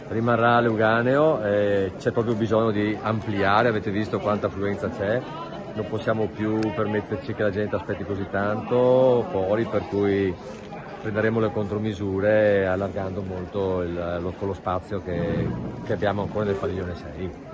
rimarrà Leuganeo, c'è proprio bisogno di ampliare, avete visto quanta affluenza c'è, non possiamo più permetterci che la gente aspetti così tanto fuori, per cui prenderemo le contromisure allargando molto lo spazio che abbiamo ancora nel padiglione 6.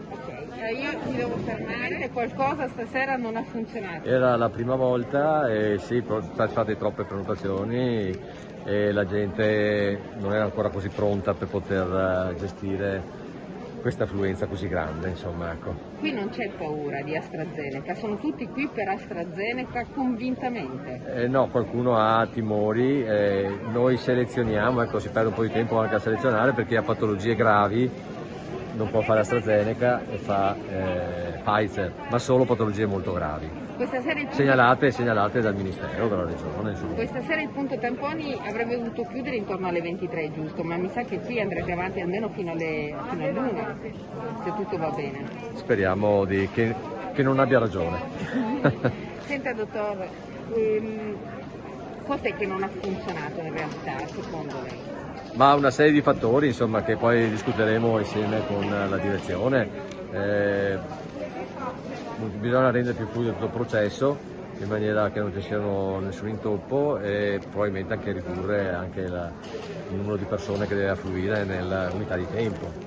Io mi devo fermare, che qualcosa stasera non ha funzionato. Era la prima volta e sì, sono state fatte troppe prenotazioni e la gente non era ancora così pronta per poter gestire questa affluenza così grande, insomma, ecco. Qui non c'è paura di AstraZeneca, sono tutti qui per AstraZeneca convintamente. No, qualcuno ha timori, noi selezioniamo, ecco, si perde un po' di tempo anche a selezionare perché ha patologie gravi, non può fare AstraZeneca e fa Pfizer, ma solo patologie molto gravi. Questa sera il punto... segnalate dal Ministero, dalla Regione. Insomma. Questa sera il punto tamponi avrebbe dovuto chiudere intorno alle 23, giusto? Ma mi sa che qui andrete avanti almeno fino all'una, se tutto va bene. Speriamo che non abbia ragione. Senta dottor, cos'è che non ha funzionato in realtà, secondo lei? Ma una serie di fattori, insomma, che poi discuteremo insieme con la direzione. Bisogna rendere più fluido tutto il processo in maniera che non ci sia nessun intoppo e probabilmente anche ridurre anche il numero di persone che deve affluire nell'unità di tempo.